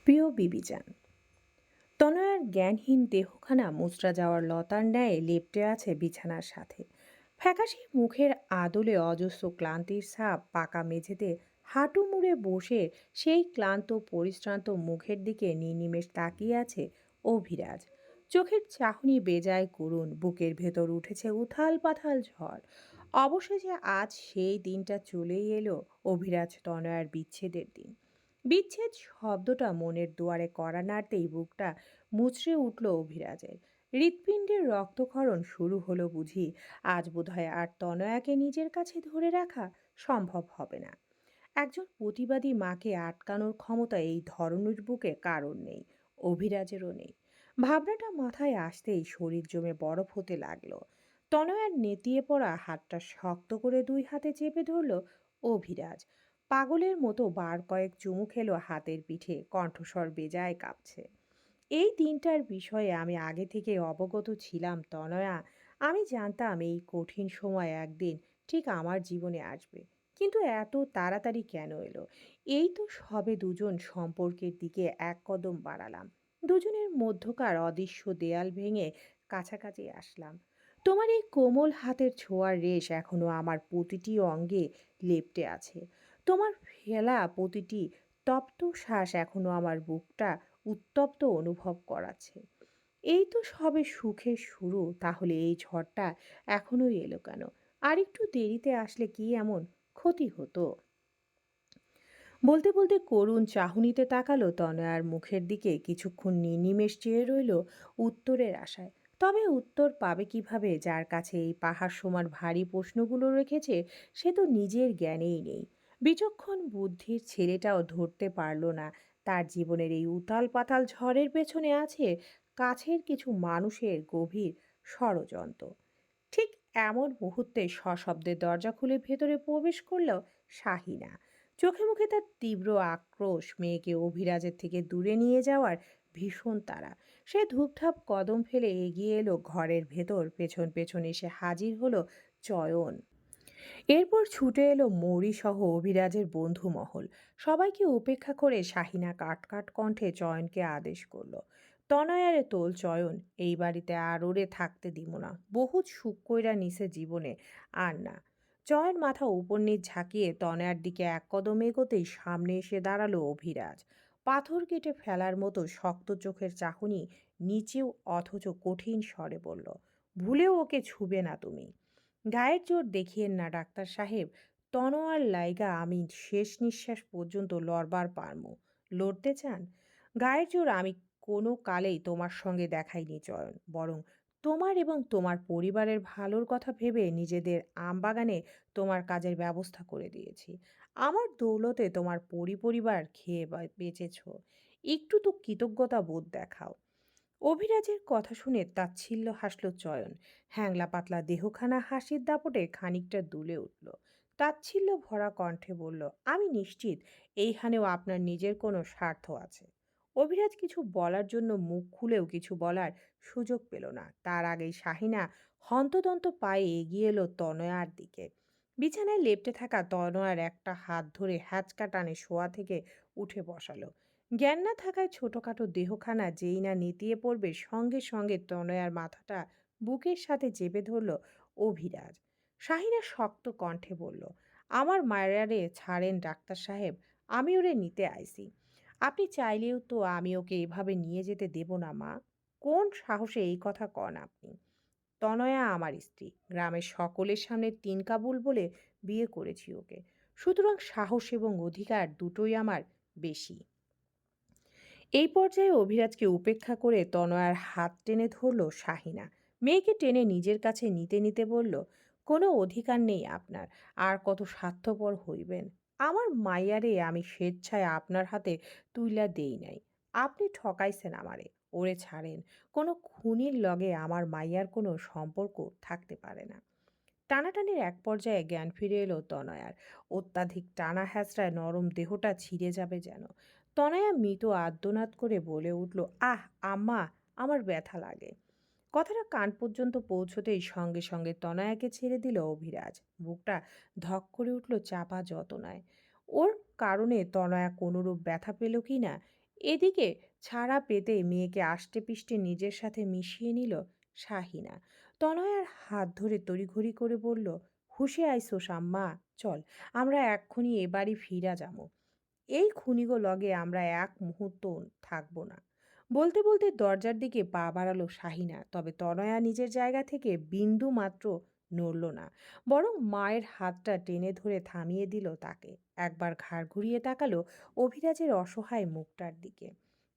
প্রিয় বিবিজান, তনয়ার জ্ঞানহীন দেহখানা মুচড়া যাওয়ার লতার ন্যায় লেপ্টে আছে বিছানার সাথে। ফ্যাকাশে মুখের আদলে অজস্র ক্লান্তির ছাপ পাকা মেঝেতে হাঁটু মুড়ে বসে সেই ক্লান্ত পরিশ্রান্ত মুখের দিকে নির্নিমেষ তাকিয়ে আছে অভিরাজ। চোখের চাহনি বেজায় করুণ, বুকের ভেতর উঠেছে উথাল পাথাল ঝড়। অবশেষে আজ সেই দিনটা চলেই এলো, অভিরাজ তনয়ার বিচ্ছেদের দিন। বিচ্ছেদ শব্দটা মনের দুয়ারে কড়া নাড়তেই বুকটা মুচড়ে উঠল অভিরাজের। হৃৎপিণ্ডের রক্তক্ষরণ শুরু হলো বুঝি। আজ বোধহয় আর তনয়াকে নিজের কাছে ধরে রাখা সম্ভব হবে না। একজন প্রতিবাদী মাকে আটকানোর ক্ষমতা এই ধরনের বুকে কারণ নেই, অভিরাজেরও নেই। ভাবনাটা মাথায় আসতেই শরীর জমে বরফ হতে লাগলো। তনয়ার নেতিয়ে পড়া হাতটা শক্ত করে দুই হাতে চেপে ধরল অভিরাজ। পাগলের মতো বার কয়েক চুমু খেলো হাতের পিঠে, কণ্ঠস্বর বেজায় কাঁপছে। এই দিনটার বিষয়ে আমি আগে থেকে অবগত ছিলাম তনয়া। আমি জানতাম এই কঠিন সময় একদিন ঠিক আমার জীবনে আসবে। কিন্তু এত তাড়াতাড়ি কেন এলো? এই তো সবে দুজন সম্পর্কের দিকে এক কদম বাড়ালাম, দুজনের মধ্যকার অদৃশ্য দেয়াল ভেঙে কাছাকাছি আসলাম। তোমার এই কোমল হাতের ছোঁয়ার রেশ এখনো আমার প্রতিটি অঙ্গে লেপ্টে আছে। তোমার ফেলা প্রতিটি তপ্ত শ্বাস এখনো আমার বুকটা উত্তপ্ত অনুভব করাচ্ছে। এই তো সবে সুখের শুরু, তাহলে এই ঝড়টা এখনোই এলো কেন? আর একটু দেরিতে আসলে কি এমন ক্ষতি হতো? বলতে বলতে করুণ চাহনিতে তাকালো তনয়ার মুখের দিকে, কিছুক্ষণ নির্নিমেষ চেয়ে রইল উত্তরের আশায়। তবে উত্তর পাবে কিভাবে যার কাছে এই পাহাড় সমান ভারী প্রশ্নগুলো রেখেছে? সে তো নিজের জ্ঞানেই নেই। বিচক্ষণ বুদ্ধির ছেলেটাও ধরতে পারল না তার জীবনের এই উতাল পাতাল ঝড়ের পেছনে আছে কাছের কিছু মানুষের গভীর ষড়যন্ত্র। ঠিক এমন মুহূর্তে সশব্দে দরজা খুলে ভেতরে প্রবেশ করল শাহিনা। চোখে মুখে তার তীব্র আক্রোশ, মেয়েকে অভিরাজের থেকে দূরে নিয়ে যাওয়ার ভীষণ তাড়া। সে ধূপধাপ কদম ফেলে এগিয়ে এলো ঘরের ভেতর, পেছন পেছন এসে হাজির হলো চয়ন। এরপর ছুটে এলো মৌরি সহ অভিরাজের বন্ধু মহল। সবাইকে উপেক্ষা করে শাহিনা কাট কাট কণ্ঠে চয়নকে আদেশ করলো, তনয়ারে তোল চয়ন, এই বাড়িতে আর ওরে থাকতে দিব না, বহুত সুখ কইরা নিছে জীবনে, আর না। চয়ন মাথা উপর নিচ ঝাঁকিয়ে তনয়ার দিকে এক কদম এগোতেই সামনে এসে দাঁড়ালো অভিরাজ। পাথর কেটে ফেলার মতো শক্ত চোখের চাহনি নিচেও, অথচ কঠিন স্বরে বলল, ভুলেও ওকে ছুবে না তুমি। গায়ের জোর দেখিয়েন না ডাক্তার সাহেব, তনোয়ার লাইগা আমি শেষ নিঃশ্বাস পর্যন্ত লড়বার পারমু। লড়তে চান? গায়ের জোর আমি কোনো কালেই তোমার সঙ্গে দেখাইনি চয়ন, বরং তোমার এবং তোমার পরিবারের ভালোর কথা ভেবে নিজেদের আমবাগানে তোমার কাজের ব্যবস্থা করে দিয়েছি। আমার দৌলতে তোমার পরিবার খেয়ে বেঁচেছ। একটু তো কৃতজ্ঞতা বোধ দেখাও। অভিরাজের কথা শুনে তাচ্ছিল্য হাসল চয়ন। হ্যাংলা পাতলা দেহখানা হাসির দাপটে খানিকটা দুলে উঠল। তাচ্ছিল্য ভরা কণ্ঠে বলল, আমি নিশ্চিত এইখানেও আপনার নিজের কোনো স্বার্থ আছে। অভিরাজ কিছু বলার জন্য মুখ খুলেও কিছু বলার সুযোগ পেল না। তার আগেই শাহিনা হন্তদন্ত পায়ে এগিয়ে এলো তনয়ার দিকে। বিছানায় লেপ্টে থাকা তনয়ার একটা হাত ধরে হ্যাচকা টানে শোয়া থেকে উঠে বসালো। জ্ঞান না থাকায় ছোটখাটো দেহখানা যেই না নেতিয়ে পড়বে, সঙ্গে সঙ্গে তনয়ার মাথাটা বুকের সাথে চেপে ধরল অভিরাজ। শাহিনা শক্ত কণ্ঠে বলল, আমার মায়েরারে ছাড়েন ডাক্তার সাহেব, আমি ওরে নিতে আইছি। আপনি চাইলেও তো আমি ওকে এভাবে নিয়ে যেতে দেব না মা। কোন সাহসে এই কথা কন আপনি? তনয়া আমার স্ত্রী, গ্রামের সকলের সামনে তিন কাবুল বলে বিয়ে করেছি ওকে। সুতরাং সাহস এবং অধিকার দুটোই আমার বেশি। এই পর্যায়ে অভিরাজকে উপেক্ষা করে তনয়ার হাত টেনে ধরল শাহিনা। মেয়েকে টেনে নিজের কাছে নিতে নিতে বলল, কোনো অধিকার নেই আপনার, আর কত স্বার্থপর হইবেন। আমার মাইয়ারে আমি স্বেচ্ছায় আপনার হাতে তুইলা দেই নাই। আপনি ঠকাইছেন আমারে, ওরে ছাড়েন। কোনো খুনির লগে আমার মাইয়ার কোনো সম্পর্ক থাকতে পারে না। টানাটানির এক পর্যায়ে জ্ঞান ফিরে এলো তনয়ার। অত্যাধিক টানা হ্যাচড়ায় নরম দেহটা ছিঁড়ে যাবে যেন। তনয়া মৃত আর্তনাদ করে বলে উঠল, আহ আম্মা, আমার ব্যথা লাগে। কথাটা কান পর্যন্ত পৌঁছতেই সঙ্গে সঙ্গে তনয়াকে ছেড়ে দিল অভিরাজ। বুকটা ধক করে উঠল চাপা যতনায়। ওর কারণে তনয়া কোনোরূপ ব্যথা পেল কি না এদিকে ছাড়া পেতে মেয়েকে আষ্টেপৃষ্ঠে নিজের সাথে মিশিয়ে নিল শাহিনা। তনয়ার হাত ধরে তড়িঘড়ি করে বলল, হুশে আইসোস আম্মা, চল আমরা এক্ষুনি এ বাড়ি ফিরা যাবো। এই খুনিগো লগে আমরা এক মুহূর্ত থাকবো না। বলতে বলতে দরজার দিকে পা বাড়ালো শাহিনা, তবে তনয়া নিজের জায়গা থেকে বিন্দু মাত্র নড়ল না, বরং মায়ের হাতটা টেনে ধরে থামিয়ে দিল তাকে। একবার ঘাড় ঘুরিয়ে তাকালো অভিরাজের অসহায় মুখটার দিকে।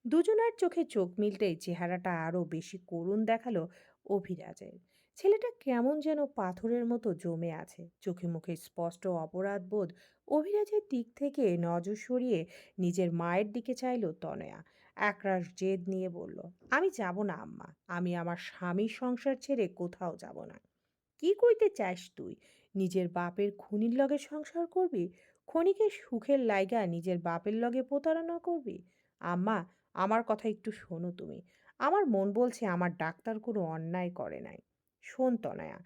দুজনার চোখে চোখ মিলতেই চেহারাটা আরো বেশি করুণ দেখালো অভিরাজের। ছেলেটা কেমন যেন পাথরের মতো জমে আছে, চোখে মুখে স্পষ্ট অপরাধ বোধ। অভিরাজের দিক থেকে নজর সরিয়ে নিজের মায়ের দিকে চাইল তনয়া। একরাশ জেদ নিয়ে বলল, আমি যাব না আম্মা, আমি আমার স্বামীর সংসার ছেড়ে কোথাও যাব না। কি কইতে চাস তুই? নিজের বাপের খুনির লগে সংসার করবি? ক্ষণিকের সুখের লাইগা নিজের বাপের লগে প্রতারণা করবি? আম্মা, আমার কথা একটু শোনো তুমি। আমার মন বলছে আমার ডাক্তার কোনো অন্যায় করে নাই। শোন তনয়া,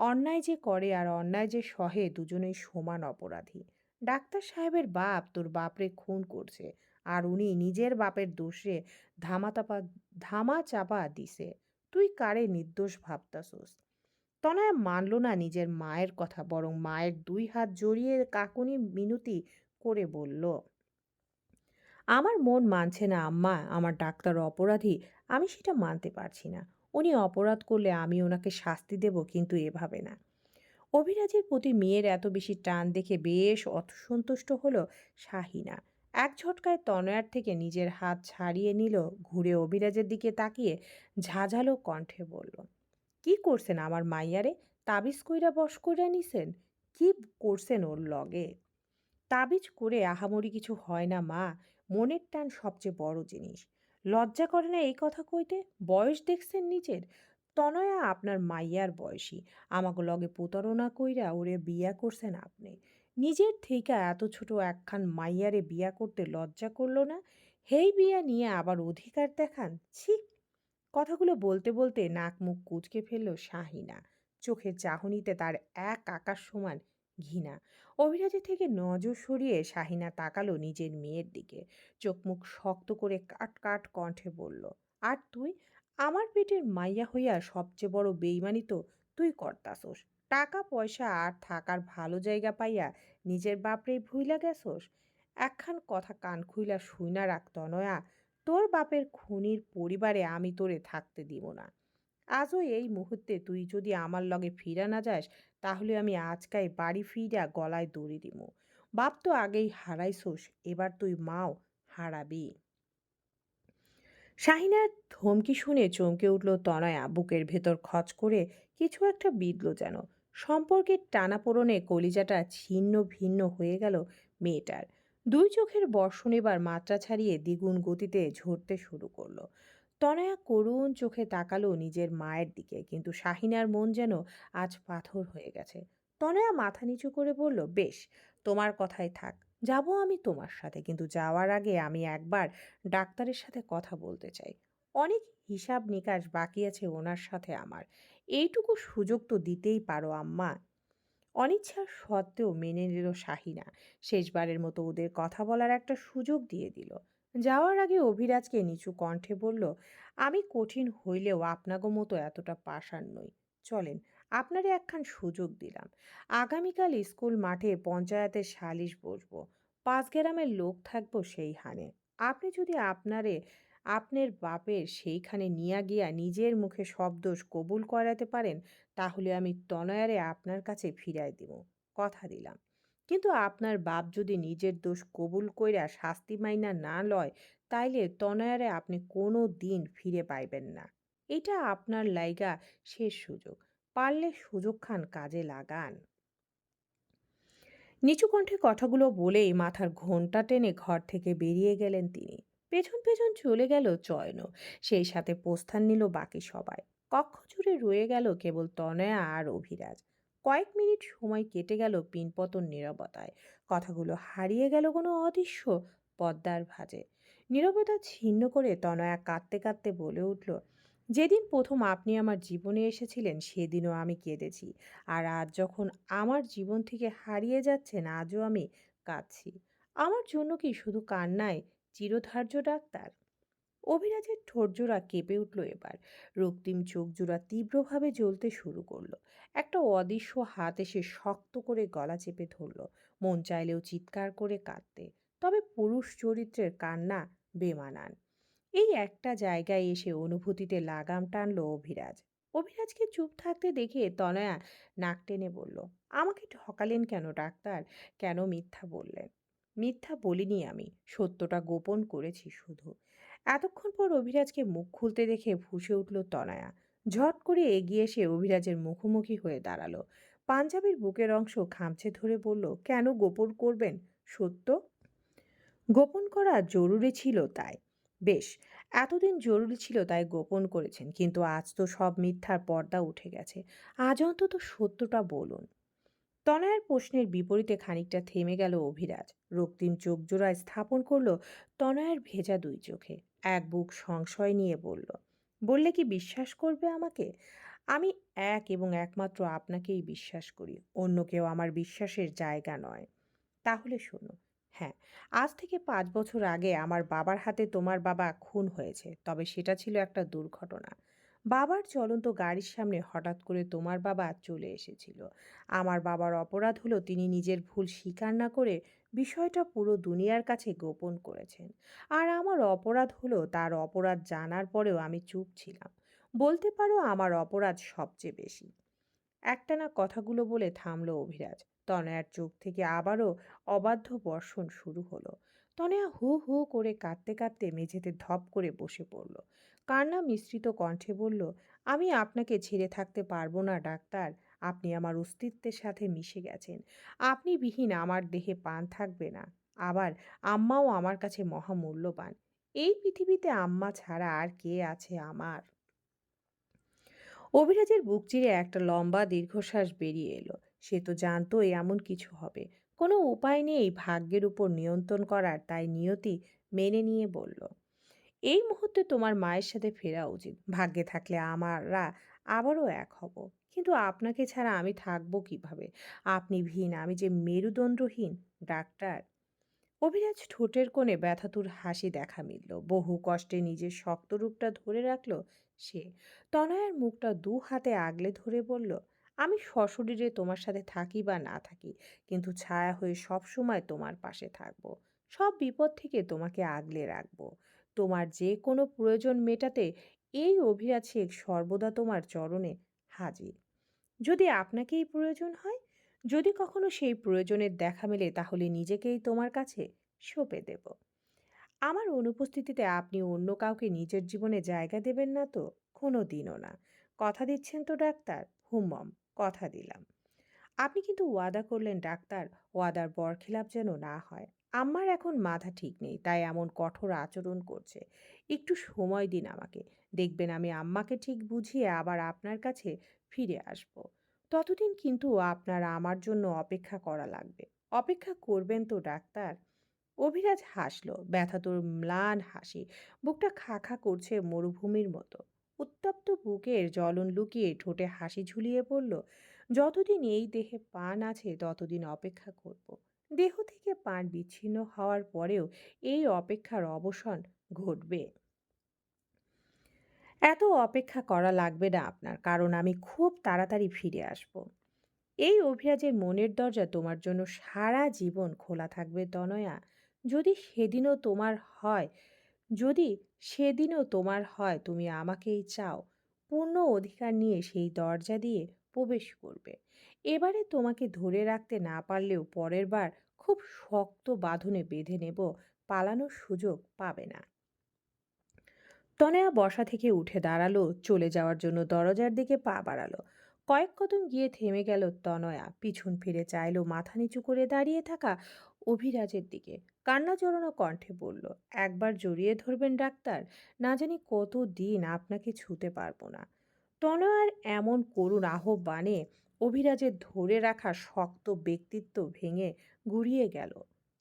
অন্যায় যে করে আর অন্যায় যে সহে দুজনেই সমান অপরাধী। ডাক্তার সাহেবের বাপ তোর বাপরে খুন করছে, আর উনি নিজের বাপের দোষে ধামাচাপা ধামা চাপা দিছে। তুই কারে নির্দোষ ভাবতাছস? তনয়া মানল না নিজের মায়ের কথা, বরং মায়ের দুই হাত জড়িয়ে কাকুনি মিনতি করে বলল, আমার মন মানছে না আম্মা, আমার ডাক্তার অপরাধী। আমি সেটা মানতে পারছি না। উনি অপরাধ করলে আমি ওনাকে শাস্তি দেব, কিন্তু এভাবে না। অভিরাজের প্রতি মেয়ের এত বেশি টান দেখে বেশ অসন্তুষ্ট হলো শাহিনা। এক ঝটকায় তনয়ার থেকে নিজের হাত ছাড়িয়ে নিল, ঘুরে অভিরাজের দিকে তাকিয়ে ঝাঝালো কণ্ঠে বলল, কি করছেন আমার মাইয়ারে? তাবিজ কইরা বশ কইরা নিছেন? কি করছেন ওর লগে? তাবিজ করে আহামরি কিছু হয় না মা, মনের টান সবচেয়ে বড় জিনিস। লজ্জা করে না এই কথা কইতে? বয়স দেখছেন নিজের? তনয়া আপনার মাইয়ার বয়সী, আমাকে লগে প্রতারণা কইরা ওরে বিয়া করছেন আপনি। নিজের থেইকা এত ছোট একখান মাইয়ারে বিয়া করতে লজ্জা করলো না? হেই বিয়া নিয়ে আবার অধিকার দেখান, ছি! কথাগুলো বলতে বলতে নাক মুখ কুঁচকে ফেলল শাহিনা। চোখের চাহনিতে তার এক আকাশ সমান ঘৃণা। অভিরাজের থেকে নজর সরিয়ে শাহিনা তাকালো নিজের মেয়ের দিকে। চোখ মুখ শক্ত করে কাট কাট কণ্ঠে বলল, আর তুই? আমার পেটের মাইয়া হইয়া সবচেয়ে বড় বেইমানি তো তুই করতাছস। টাকা পয়সা আর থাকার ভালো জায়গা পাইয়া নিজের বাপরে ভুইলা গেছস। একখান কথা কান খুইলা শুইনা রাখ তনয়া, তোর বাপের খুনির পরিবারে আমি তোরে থাকতে দিব না। আজও এই মুহূর্তে তুই যদি আমার লগে ফিরা না যাস, তাহলে আমি আজকাই বাড়ি ফিরা গলায় দড়ি দিমু। বাপ তো আগেই হারাইছোস, এবার তুই মাও হারাবি। শাহিনার ধমকি শুনে চমকে উঠল তনয়া, বুকের ভেতর খচ করে কিছু একটা বিঁধল যেন। সম্পর্কের টানাপোড়েনে কলিজাটা ছিন্ন ভিন্ন হয়ে গেল মেয়েটার। দুই চোখের বর্ষণ এবার মাত্রা ছাড়িয়ে দ্বিগুণ গতিতে ঝরতে শুরু করলো। তনয়া করুণ চোখে তাকালো নিজের মায়ের দিকে, কিন্তু শাহিনার মন যেন আজ পাথর হয়ে গেছে। তনয়া মাথা নিচু করে বলল, বেশ, তোমার কথাই থাক। যাব আমি তোমার সাথে, কিন্তু যাওয়ার আগে আমি একবার ডাক্তারের সাথে কথা বলতে চাই। অনেক হিসাব নিকাশ বাকি আছে ওনার সাথে আমার। এইটুকু সুযোগ তো দিতেই পারো আম্মা। অনিচ্ছা সত্ত্বেও মেনে নিল শাহিনা। শেষবারের মতো ওদের কথা বলার একটা সুযোগ দিয়ে দিল। যাওয়ার আগে অভিরাজকে নিচু কণ্ঠে বলল, আমি কঠিন হইলেও আপনাগো মতো এতটা পাষাণ নই। চলেন, আপনারে একখান সুযোগ দিলাম। আগামীকাল স্কুল মাঠে পঞ্চায়েতের সালিশ বসবো। 5 গ্রামের লোক থাকবো সেই হানে। আপনি যদি আপনার বাপের সেইখানে নিয়া গিয়া নিজের মুখে সব দোষ কবুল করাতে পারেন, তাহলে আমি তনয়ারে আপনার কাছে ফিরাই দিব। কথা দিলাম। কিন্তু আপনার বাপ যদি নিজের দোষ কবুল কইরা শাস্তি মাইনা না লয়, তাইলে তনয়ারে আপনি কোনো দিন ফিরে পাইবেন না। এটা আপনার লাইগা শেষ সুযোগ। পারলে সুযোগখান কাজে লাগান। নিচু কণ্ঠে কথাগুলো বলেই মাথার ঘোমটা টেনে ঘর থেকে বেরিয়ে গেলেন তিনি। পেছন পেছন চলে গেল চয়নও। সেই সাথে প্রস্থান নিল বাকি সবাই। কক্ষ জুড়ে রয়ে গেল কেবল তনয়া আর অভিরাজ। কয়েক মিনিট সময় কেটে গেল পিনপতন নীরবতায়। কথাগুলো হারিয়ে গেল কোনো অদৃশ্য পদ্মার ভাঁজে। নীরবতা ছিন্ন করে তনয়া কাঁদতে কাঁদতে বলে উঠল, যেদিন প্রথম আপনি আমার জীবনে এসেছিলেন সেদিনও আমি কেঁদেছি। আর আজ যখন আমার জীবন থেকে হারিয়ে যাচ্ছেন, আজও আমি কাঁদছি। আমার জন্য কি শুধু কান্নায় চিরধার্য ডাক্তার? অভিরাজের ঠোঁটজোড়া কেঁপে উঠল এবার। রক্তিম চোখজোড়া তীব্রভাবে জ্বলতে শুরু করলো। একটা অদৃশ্য হাত এসে শক্ত করে গলা চেপে ধরলো। মন চাইলেও চিৎকার করে কাঁদতে, তবে পুরুষ চরিত্রের কান্না বেমানান। এই একটা জায়গায় এসে অনুভূতিতে লাগাম টানলো অভিরাজ। অভিরাজকে চুপ থাকতে দেখে তনয়া নাক টেনে বলল, আমাকে ঠকালেন কেন ডাক্তার? কেন মিথ্যা বললেন? মিথ্যা বলিনি আমি, সত্যটা গোপন করেছি শুধু। এতক্ষণ পর অভিরাজকে মুখ খুলতে দেখে ফুঁসে উঠল তনয়া। ঝট করে এগিয়ে এসে অভিরাজের মুখোমুখি হয়ে দাঁড়ালো। পাঞ্জাবির বুকের অংশ খামচে ধরে বলল, কেন গোপন করবেন? সত্য গোপন করা জরুরি ছিল তাই। বেশ, এতদিন জরুরি ছিল তাই গোপন করেছেন, কিন্তু আজ তো সব মিথ্যার পর্দা উঠে গেছে। আজ অন্তত সত্যটা বলুন। তনয়ের প্রশ্নের বিপরীতে খানিকটা থেমে গেল অভিরাজ। রক্তিম চোখ জোড়ায় স্থাপন করলো তনয়ের ভেজা দুই চোখে। এক বুক সংশয় নিয়ে বলল, বললে কি বিশ্বাস করবে আমাকে? আমি এক এবং একমাত্র আপনাকেই বিশ্বাস করি, অন্য কেউ আমার বিশ্বাসের জায়গা নয়। তাহলে শোনো, হ্যাঁ, আজ থেকে 5 বছর আগে আমার বাবার হাতে তোমার বাবা খুন হয়েছে, তবে সেটা ছিল একটা দুর্ঘটনা। বাবার চলন্ত গাড়ির সামনে হঠাৎ করে তোমার বাবা চলে এসেছিল। আমার বাবার অপরাধ হলো তিনি নিজের ভুল স্বীকার না করে বিষয়টা পুরো দুনিয়ার কাছে গোপন করেছেন। আর আমার অপরাধ হলো তার অপরাধ জানার পরেও আমি চুপ ছিলাম। বলতে পারো আমার অপরাধ সবচেয়ে বেশি। একটানা কথাগুলো বলে থামলো অভিরাজ। তনয়ার চোখ থেকে আবারও অবাধ্য বর্ষণ শুরু হলো। তনয়া হু হু করে কাঁদতে কাঁদতে মেঝেতে ধপ করে বসে পড়ল। কান্না মিশ্রিত কণ্ঠে বলল, আমি আপনাকে ছেড়ে থাকতে পারবো না ডাক্তার। আপনি আমার অস্তিত্বের সাথে মিশে গেছেন। আপনি বিহীন আমার দেহে প্রাণ থাকবে না। আবার আম্মাও আমার কাছে মহামূল্যবান। এই পৃথিবীতে আম্মা ছাড়া আর কে আছে আমার? অভিরাজের বুক চিরে একটা লম্বা দীর্ঘশ্বাস বেরিয়ে এলো। সে তো জানতো এমন কিছু হবে। কোনো উপায় নেই ভাগ্যের উপর নিয়ন্ত্রণ করার, তাই নিয়তি মেনে নিয়ে বলল, এই মুহূর্তে তোমার মায়ের সাথে ফেরা উচিত। ভাগ্যে থাকলে আমরা আবারও এক হব। কিন্তু আপনাকে ছাড়া আমি থাকবো কিভাবে? আপনি ভিন, আমি যে মেরুদণ্ডহীন ডাক্তার। অভিরাজ ঠোঁটের কোণে ব্যথাতুর হাসি দেখা মিলল। বহু কষ্টে নিজের শক্ত রূপটা ধরে রাখল সে। তনয়ের মুখটা দু হাতে আগলে ধরে বলল, আমি সশরীরে তোমার সাথে থাকি বা না থাকি, কিন্তু ছায়া হয়ে সব সময় তোমার পাশে থাকবো। সব বিপদ থেকে তোমাকে আগলে রাখবো। তোমার যে কোনো প্রয়োজন মেটাতে এই অভিরাজ শেখ সর্বদা তোমার চরণে হাজির। যদি আপনাকেই প্রয়োজন হয়, যদি কখনো সেই প্রয়োজনের দেখা মেলে, তাহলে নিজেকেই তোমার কাছে সঁপে দেব। আমার অনুপস্থিতিতে আপনি অন্য কাউকে নিজের জীবনে জায়গা দেবেন না তো? কোনো দিনও না। কথা দিচ্ছেন তো ডাক্তার? হুমম, কথা দিলাম। আপনি কিন্তু ওয়াদা করলেন ডাক্তার, ওয়াদার বরখেলাপ যেন না হয়। আমার এখন মাথা ঠিক নেই, তাই এমন কঠোর আচরণ করছে। একটু সময় দিন আমাকে। দেখবেন আমি আম্মাকে ঠিক বুঝিয়ে আবার আপনার কাছে ফিরে আসব। ততদিন কিন্তু আপনার আমার জন্য অপেক্ষা করা লাগবে। অপেক্ষা করবেন তো ডাক্তার? অভিরাজ হাসল, ব্যথাতুর ম্লান হাসি। বুকটা খা খা করছে মরুভূমির মতো। উত্তপ্ত বুকের জ্বলন লুকিয়ে ঠোঁটে হাসি ঝুলিয়ে পড়ল, যতদিন এই দেহে প্রাণ আছে ততদিন অপেক্ষা করব। দেহ থেকে প্রাণ বিচ্ছিন্ন হওয়ার পরেও এই অপেক্ষার অবসান ঘটবে। এত অপেক্ষা করা লাগবে না আপনার, কারণ আমি খুব তাড়াতাড়ি ফিরে আসব। এই অভিরাজের মনের দরজা তোমার জন্য সারা জীবন খোলা থাকবে তনয়া। যদি সেদিনও তোমার হয়, যদি সেদিনও তোমার হয় তুমি আমাকেই চাও, পূর্ণ অধিকার নিয়ে সেই দরজা দিয়ে প্রবেশ করবে। এবারে তোমাকে ধরে রাখতে না পারলেও পরের বার খুব শক্ত বাঁধনে বেঁধে নেব, পালানোর সুযোগ পাবে না। তনয়া বসা থেকে উঠে দাঁড়ালো, চলে যাওয়ার জন্য দরজার দিকে পা বাড়ালো। কয়েক কদম গিয়ে থেমে গেল তনয়া, পিছন ফিরে চাইলো মাথা নিচু করে দাঁড়িয়ে থাকা অভিরাজের দিকে। কান্না জড়ানো কণ্ঠে বলল, একবার জড়িয়ে ধরবেন ডাক্তার? না জানি কত দিন আপনাকে ছুতে পারবো না। তনয়ার এমন করুণ আহ্বানে অভিরাজের ধরে রাখা শক্ত ব্যক্তিত্ব ভেঙে গুড়িয়ে গেল।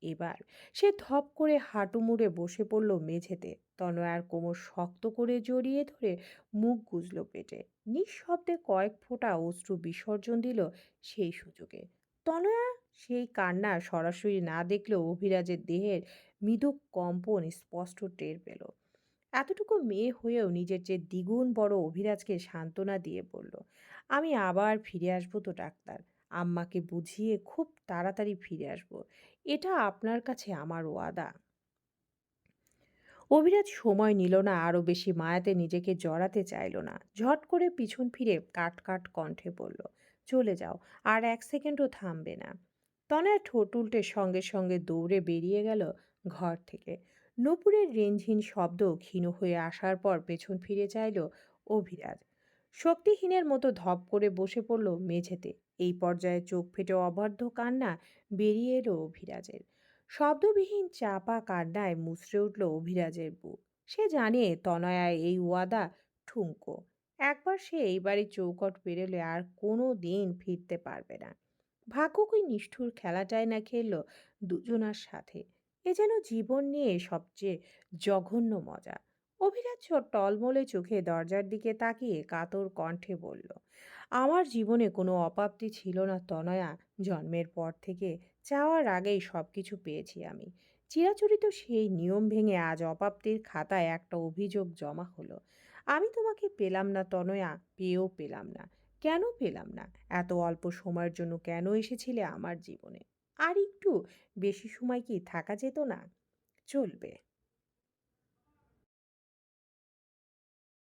এবার সে ধপ করে হাঁটু মুড়ে বসে পড়ল মেঝেতে। তনয়ার কোমর শক্ত করে জড়িয়ে ধরে মুখ গুজল পেটে। নিঃশব্দে কয়েক ফোঁটা অশ্রু বিসর্জন দিল সেই সুযোগে। তনয়া সেই কান্না সরাসরি না দেখলেও অভিরাজের দেহের মৃদু কম্পন স্পষ্ট টের পেল। এতটুকু মেয়ে হয়েও নিজের চেয়ে দ্বিগুণ বড় অভিরাজকে সান্ত্বনা দিয়ে বলল, আমি আবার ফিরে আসবো তো ডাক্তার। আম্মাকে বুঝিয়ে খুব তাড়াতাড়ি ফিরে আসবো। এটা আপনার কাছে আমার ওয়াদা। অভিরাজ সময় নিল না, আরো বেশি মায়াতে নিজেকে জড়াতে চাইল না। ঝট করে পিছন ফিরে কাট কাট কণ্ঠে বলল, চলে যাও, আর এক সেকেন্ডও থামবে না। তনয় ঠোঁট উল্টে সঙ্গে সঙ্গে দৌড়ে বেরিয়ে গেল ঘর থেকে। নূপুরের রেঞ্জহীন শব্দ ক্ষীণ হয়ে আসার পর পেছন ফিরে চাইল অভিরাজ। শক্তিহীনের মতো ধপ করে বসে পড়ল মেঝেতে। এই পর্যায়ে চোখ ফেটে অবাধ্য কান্না বেরিয়ে এলো অভিরাজের। শব্দবিহীন চাপা কান্নায় মুচড়ে উঠল অভিরাজের বুক। সে জানে তনয়ার এই ওয়াদা ঠুনকো। একবার সে এই বাড়ির চৌকট পেরোলে আর কোনো দিন ফিরতে পারবে না। ভাগ্যকই নিষ্ঠুর খেলাটাই না খেললো দুজনার সাথে। এ যেন জীবন নিয়ে সবচেয়ে জঘন্য মজা। অভিরাজ টলমলে চোখে দরজার দিকে তাকিয়ে কাতর কণ্ঠে বলল, আমার জীবনে কোনো অপ্রাপ্তি ছিল না তনয়া। জন্মের পর থেকে চাওয়ার আগেই সব কিছু পেয়েছি আমি। চিরাচরিত সেই নিয়ম ভেঙে আজ অপ্রাপ্তির খাতায় একটা অভিযোগ জমা হলো। আমি তোমাকে পেলাম না তনয়া, পেয়েও পেলাম না। কেন পেলাম না? এত অল্প সময়ের জন্য কেন এসেছিলে আমার জীবনে? আর একটু বেশি সময় কি থাকা যেত না? চলবে।